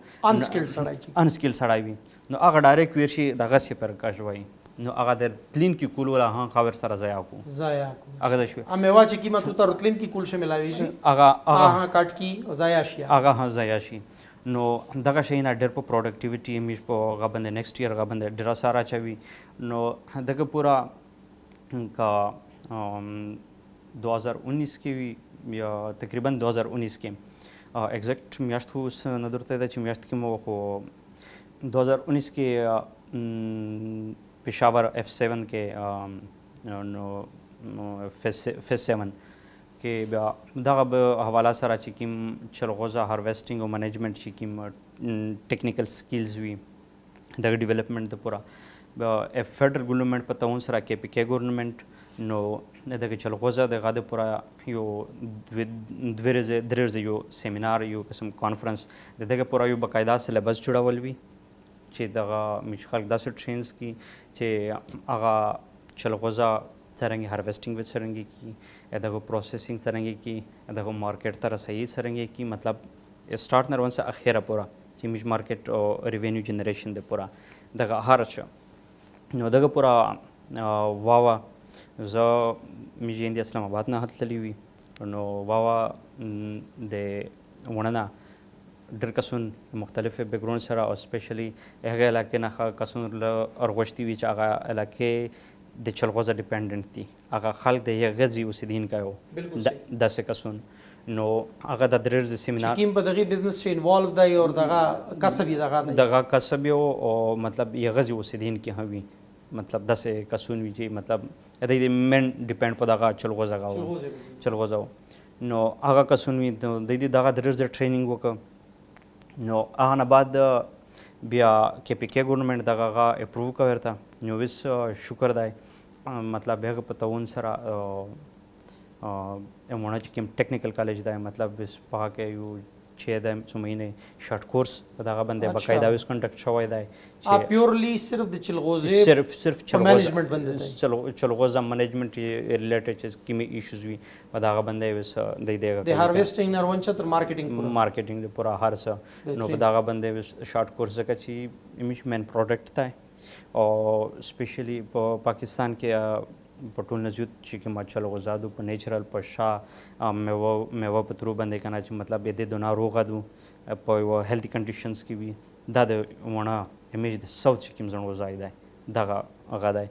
انسکل سړی وي نو هغه ډایرکټ ویر شي دغه سي پر کاژوي نو هغه د رتلین کې کول ولا ها خاور سره ضایع کو هغه د شو میوه چې قیمت ته رتلین کې کول شاملوي شي هغه کټ کی ضایع شي هغه ها ضایع شي نو دغه شي نه ډېر په پروډکټیویټي میش په غبند نیکسټ ایئر غبند ډیر سارا چوي نو دغه پورا کا 2019 کې یا تقریبا 2019 کې ایگزیکټ میاشت خو نه درته د چې میاشت کې مو خو 2019 کې پېښور F7 کې نو فیس 7 کې بیا دغه به حواله سره چې کوم چلغوزه هارویسټینګ او منیجمنټ چې کوم ټیکنیکل سکیلز وي دغه ډیولپمنټ د پورا بیا فدرل ګورنمنټ په تاون سره کې پی کې ګورنمنټ نو دغه چلغوزه دغه د پورا یو درې یو سیمینار یو قسم کانفرنس دغه پورا یو باقاعده سلیبس جوړول وي چې دغه مش خلک داسې ټرینز کی چې هغه چلغوزه څرنګه هارویسټینګ و څرنګه کی دغه پروسیسینګ څرنګه کی دغه مارکیټ ته رسایي څرنګه کی مطلب سٹارټ نه ورنسه اخیره پورا چې مش مارکیټ او ریوینیو جنریشن د پورا دغه هر څه نو دغه پورا واوا زه مې د اسلام آباد نه هتللی وي نو واوا د وننه ډېر کسون مختلف بیکګراوند سره او سپیشلی هغه علاقې نه کسون ارغوشتي وي چې هغه علاقې د چلغوزه ډیپینډنټ دي هغه خلک د هغه ځای اوسېدونکي وو داسې کسون نو هغه د درېرز سیمینار چې کوم په دغه بزنس کې انوالو دی او دغه کسب یې دغه کسب یې او مطلب هغه ځای اوسېدونکي هم وي مطلب داسې کسون وي چې مطلب د مین ډیپینډ په دغه چلغوزه نو هغه کسون وي د دې دغه درېرز ټریننګ وکړه نو هغه نه بعد بیا کې پی کې ګورنمنټ دغه هغه اپروو کوي ورته نو وس شکر دی مطلب هغه په تعاون سره امونه چې کوم ټیکنیکل کالج دی مطلب وس په کې یو چې د څو مهینې شارټ کورس په دغه باندې باقاعده وس کنډکټ شوی دی چې پیورلی صرف د چلغوزه صرف منیجمنٹ باندې چلغوزه منیجمنٹ ریلیټډ چې کوم ایشوز وي په دغه باندې وس د هارویسټینګ نرونچ تر مارکیټینګ پورا هر څه نو په دغه باندې وس شارټ کورس ځکه چې امیش مین پروډکټ دی او سپیشلی په پاکستان کې په ټول نه زیات چې کومه چلغوزادو په نیچرل په شا میوه په ترو باندې کنه چې مطلب د دو ناروغه دو په یو هیلثي کنډیشنز کې وي دا د ونه امیج د ساوث چې کوم ځای دی دغه هغه دی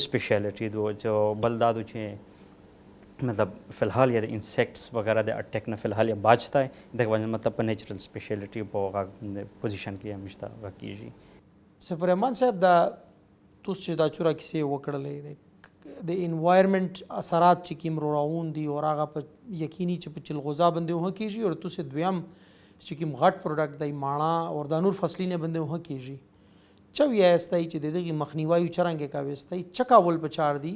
سپیشلیټي دو چې بل دا دو چې مطلب فی الحال یا د انسیکټس وغیرہ د اٹیک نه فی الحال یا باچتا ہے دغه باندې مطلب په نیچرل سپیشلیټي په پوزیشن کې همیشه راکېږي سفر امان صاحب دا توس چې دا چورا کیسې وکړلې د انوایرمنٹ اثرات چې کوم روان دي او هغه په یقیني چې په چلغوزا باندې وه کېږي او توسه دویم چې کوم غټ پروډکټ دی ماڼه او د نور فصلینه باندې وه کېږي چا ویاستای چې دغه مخنیوي چرانګه کا وستای چکاول بچار دي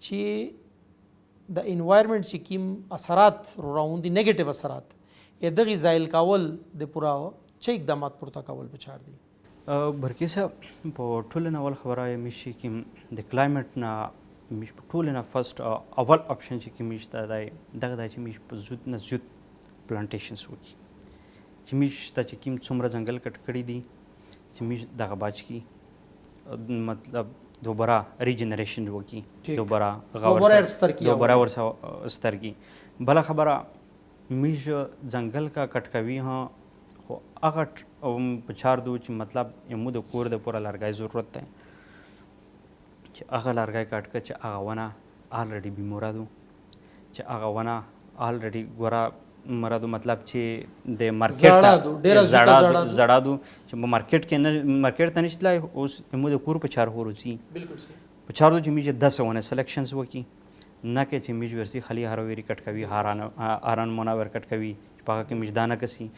چې د انوایرمنٹ چې کوم اثرات روان دي نیگیټیو اثرات یې دغه زایل کول د پورا چې اقدامات پورته کول بچار دي برکی صاحب په ټول نول خبره مشي کې د کلایمټ نه مش په ټول نه فرست اول اپشن چې کې مش دغه چې مش په زود نه زود پلانټیشنز وکي چې مش ته چې کوم څومره ځنګل کټ کړی دي چې مش دغه باج کی مطلب دوباره ریجنریشن وکي دوباره ورسره ستر کی بل خبره مش ځنګل کا کټ کوي ها خو هغه په چار دو چې مطلب یمو د کور د پوره لارګای ضرورت دی چې هغه لارګای کاټ که چې هغه ونه آلریډي بیموره دو چې هغه ونه آلریډي ګوره مرادو مطلب چې د مارکیټ زړه دو چې په مارکیټ کې نه مارکیټ ته نشتلای اوس یمو د کور په چار هوروځي په چار دو چې میجه 10 ونه سلیکشنز وکي نه کې چې میج ورسي خالی هرويري کټ کوي هاران مناور کټ کوي په هغه کې مجدانه کسي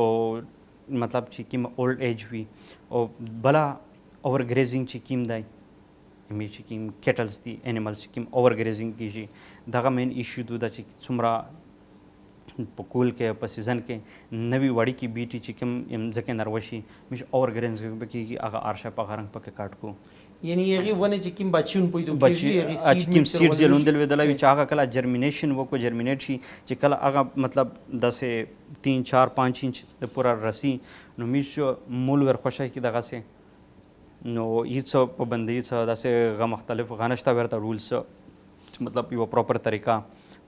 او مطلب چې کوم اولډ ایج وي او بلا اوور ګریزینګ چې کوم دی می چې کوم کیټلز دي انیملز چې کوم اوور ګریزینګ کیږي دغه مین ایشو دا چې څومره په کول کې په سیزن کې نوی وړي کې بیټي چې کوم ځکه نروشي مش اوور ګریزینګ کیږي هغه ارشه په غرنګ پکې کاټ کو یعنی هغه ونه چې کوم بچون پویدو کیږي هغه چې کوم سیډز لوندل ودلوي چې هغه کله جرمینیشن وکړو جرمینیټ شي چې کله هغه مطلب داسې 3 4 5 انچ د پورا رسی نو میش مول ور خوشای کی دغه سه نو هیڅ پابندي څه داسې غو مختلف غنښت ورته رولز مطلب یو پراپر طریقه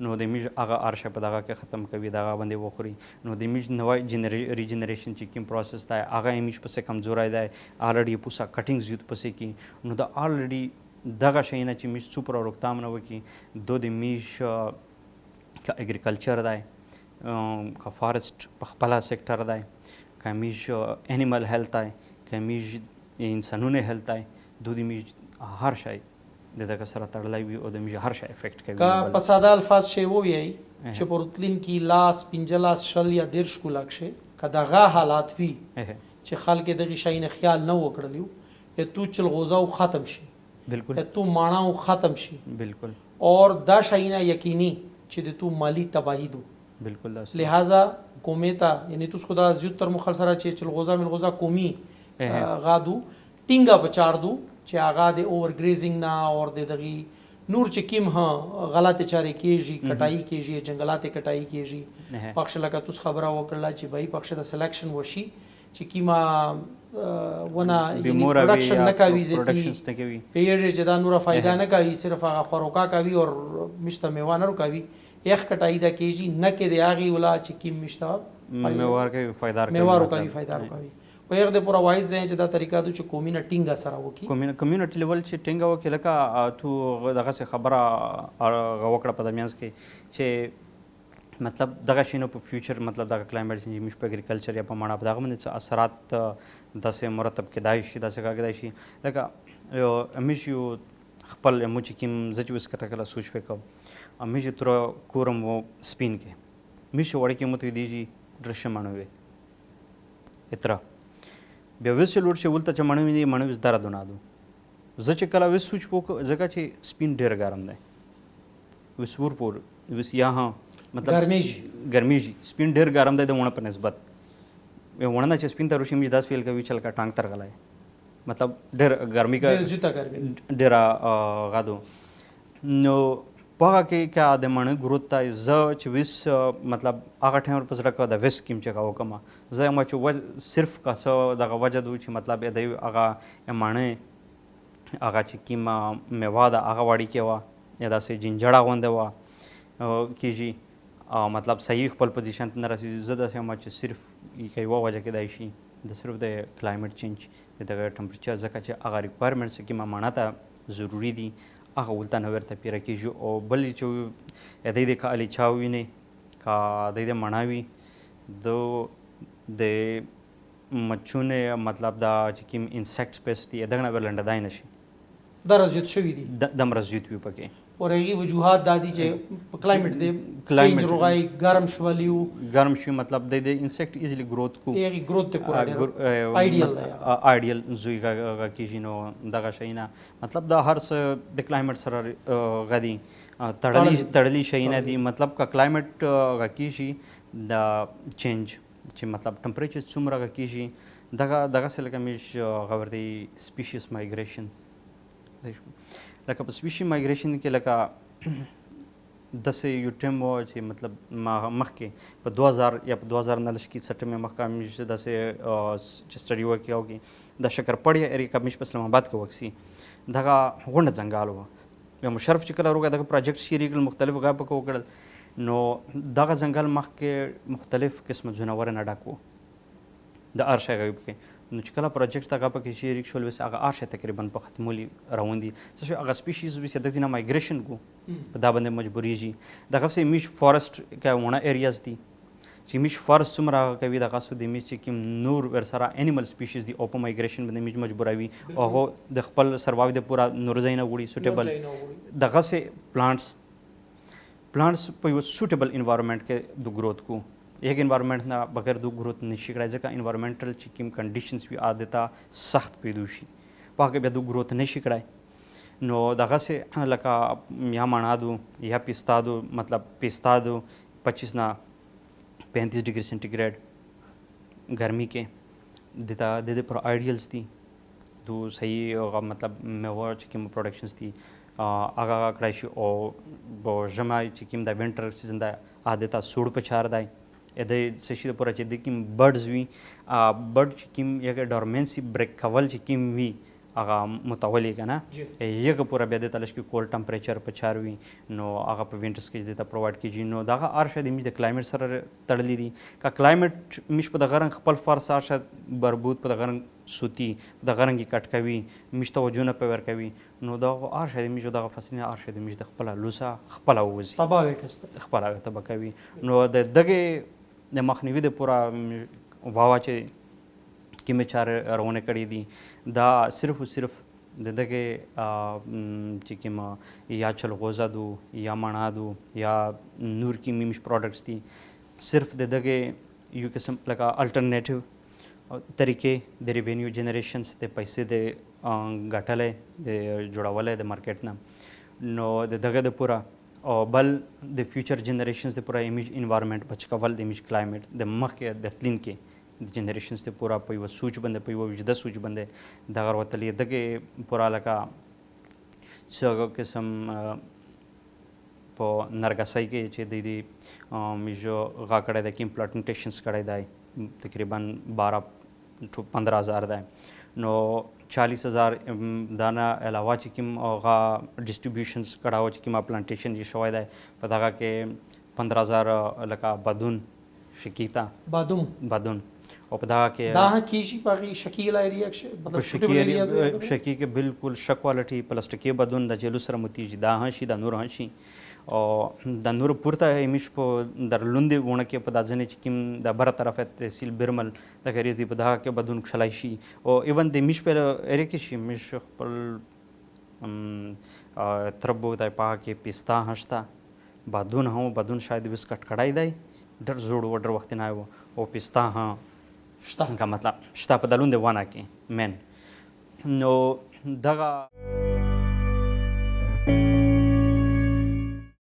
نو د میج هغه ارشه په دغه کې ختم کوي دغه باندې وخوري نو د میج نوای ریجنریشن چې کوم پروسس دی هغه میج په کم زورای دی الریډي پوسا کټینګز یوت پسې کی نو دا الریډي دغه شینه چې میج سوپر روکتام نه وکي دو د میج کا اګریکلچر دی کا فارست په خپل سېکټر دی کا میج انیمل هیلث دی کا میج انسانونه هیلث دی دو د میج هر شی دغه سره تړلای وي او د میج هر شی افیکټ کوي کا په ساده الفاظ شی وو وی چې پروتلین کی لاس پنجلاس شل یا دیرش کو لکشه کداغه حالات وی چې خلک دغه شی نه خیال نه وکړلیو تو چلغوزاو ختم شي بالکل تو ماڼاو ختم شي بالکل اور دا شی نه یقیني چې د تو مالی تباہی دو بالکل لہذا کومیتا یعنی تو خدا زیات تر مخل سره چې چلغوزا ملغوزا کومی غادو ټینګه بچار دو چې هغه د اوور ګریزینګ نه اور د دغه نور چې کیم ها غلط چاري کیږي کټای کیږي جنگلات کټای کیږي پخش لکه توس خبره وکړه چې بای پخش د سلیکشن وشي چې کیما ونه پروډکشن نه کوي زیاتی پیړې چې دا نور فائدہ نه کوي صرف هغه خوراکا کوي او مشته میوه نه کوي یخ کټای دا کیږي نه کې دی هغه ولا چې کیم مشته میوار کې فایدار میوارو کوي فایدار کوي په یغه د پورا واحد ځای چې دا طریقه د چې قومي نه ټینګه سره وکي کمیونټي لیول چې ټینګه وکړي لکه تو دغه څه خبره وکړه په دمیانس کې چې مطلب دغه شینو په فیوچر مطلب دغه کلایمټ چینج مش په اګریکلچر یا په مانا په دغه باندې اثرات داسې مرتب کېدای شي داسې کېدای شي لکه یو همیش یو خپل مو چې کوم زه چې اوس کله سوچ وکړم همیش تر کورم و سپین کې همیش وړه کې مو ته دیږي درشمانوي اتره بیا وسه لوړ شي ولته چې مڼوي دی مڼوي زدار دونادو زه چې کله وس سوچ پوک ځکه چې سپین ډیر ګرم دی وس ور پور وس یا ها مطلب ګرمیږي سپین ډیر ګرم دی د ونه په نسبت ونه نه چې سپین ته روشي مې داس فیل کوي چل کا ټانګ تر غلای مطلب ډیر ګرمي کا ډیر غادو نو پاګه کې کیا د مڼ ګروت ته ز چې وس مطلب هغه ټایم پر سره د وس کیم چې کاو کما زه ما چې صرف کا څه دغه وجه دو چې مطلب د هغه مڼ هغه چې کیما میوه د هغه واړی کې وا یا داسې جنجړه غونډه وا کیږي مطلب صحیح خپل پوزیشن ته نه رسېږي زه داسې ما چې صرف یوه وجه کېدای شي د صرف د کلایمټ چینج دغه ټمپریچر ځکه چې هغه ریکوایرمنټس کې ما مڼه ته ضروري دي هغه ولته نه ورته پیره کېږي او بل چې د کالی چاوینه کا د مڼاوي د مچونه مطلب دا چې کوم انسیکټ سپیس دي دغه نه ورلنډ دای نشي درجه شوی دي د مرزیت وي پکې اور هغه وجوهات دادي چې کلایمټ دی چینج روغای ګرم شولیو ګرم شي مطلب د انسیکټ ایزلی گروث کو هغه گروث ته پورا آیډیل زوی کیږي نو دغه شینا مطلب دا هر څه د کلایمټ سره غدي تړلی شینا دي مطلب کا کلایمټ کیږي دا چینج چې مطلب ټمپریچر څومره کیږي دغه سره کمیش غوړدي سپیشیز مایګریشن لکه په سپیشي مایګریشن کې لکه داسې یو ټیم و چې مطلب ما مخکې په 2000 یا په 2009 کې سټ مې مخکې مې داسې چې سټډي وکړ او کې د شکرپړی ایریا کې مې په اسلام آباد کې وکسي دغه غونډه ځنګال و یا مشرف چې کله وروګه دغه پروجیکټ شریک مختلف غا پکو وکړل نو دغه ځنګال مخکې مختلف قسم جناور نه ډاکو د ارشه غوي کې نو چې کله پروجیکټ هغه پکې شریک شول وس هغه ارشه تقریبا په ختمولي روان دي څه شو هغه سپیشیز وس د دینه مایګریشن کو په دا باندې مجبوریږي دغه سه میش فورست کې ونه ایریاز دي چې میش فورست څومره کوي دغه سو د میش چې کوم نور ور سره انیمل سپیشیز دي او په مایګریشن باندې میش مجبوروي او هغه د خپل سروایو د پورا نور ځای نه وړي سوټیبل دغه سه پلانټس په یو سوټیبل انوایرنمنت کې د گروث کو एक इन्वायरमेंट ना बगैर दो ग्रोथ निश्चित करायचं का इन्वायरमेंटल ची किम कंडिशन्स भी आदेता सख्त पेदूशी पाके बेदू ग्रोथ निश्चित कराय नो दगा से लका या मनादू या पिस्तादू मतलब पिस्तादू 25 ना 35 डिग्री सेंटीग्रेड गर्मी के देता दे पर आइडियल्स थी दो सही मतलब मेवा ची किम प्रोडक्शंस थी आगा करायशी ओ बो जमा ची किम दा विंटर सीजन दा आदेता सूड पे छार दाई د سشي د پوره چې د کوم برډز وي برډ چې کوم یو ډورمنسي بریک کول چې کوم وي هغه متولي کنه یو پوره بیا د تلش کې کول ټمپریچر په 4 وي نو هغه په وینټرز کې د تا پرووايډ کیږي نو دا ارشه د میج د کلایمټ سره تړلې دي کا کلایمټ مش په د غرنګ خپل فارس ارشه بربود په د غرنګ سوتی د غرنګ کټ کوي مش توجه نه پور کوي نو دا ارشه د میج د فصلینه ارشه د میج د خپل لوسا خپل اوزي تباوي کسته خپل تبکوي نو د دغه د مخنیوي د پورا واوا چې کیمه چار روانه کړی دي دا صرف او صرف د دغه چې کیما یا چلغوزه دو یا مڼا دو یا نور کی میمش پروډکټس دي صرف د دغه یو قسم لکه الټرنیټیو طریقې د ریوینیو جنریشنز د پیسې د غټلې د جوړولې د مارکیټ نه نو د دغه د پورا او بل د فیوچر جنریشنز د پورا ایمیج انوایرنمنت بچ کول د ایمیج کلایمټ د مخکې د تلین کې د جنریشنز د پورا په یو سوچ باندې په یو وجده سوچ باندې د غروتلې دغه پورا لکه څنګه قسم په نرګسای کې چې د دې میجو غا کړه د کیم پلانټیشنز کړه دی تقریبا 12 to 15000 دی نو 40,000 دانا علاوه چې کوم هغه ډیسټریبیوشنز کړهو چې کوم پلانټیشن یې شوی دی په دغه کې 15,000 لکه بدون شکیتا بادوم بدون او په دغه کې دا کیږي په شکیل ایریا کې په شکی کې بالکل ش کوالټي پلاستیکي بدون د جلو سره متیږي دا هم شي د نور هم شي او د نور پورته همیش په در لوندې ونه کې په دازنې چې کوم د بره طرف تحصیل برمل د غریز دی په دغه کې بدون کښلای شي او ایون د میش په ایریا کې شي میش خپل تربو د پاکه کې پیستا هشتا بدون هم بدون شاید بسکټ کړای دی ډر زوړ وډر وخت نه او پیستا ها شته کا مطلب شته په دلون دی ونه کې مین نو دغه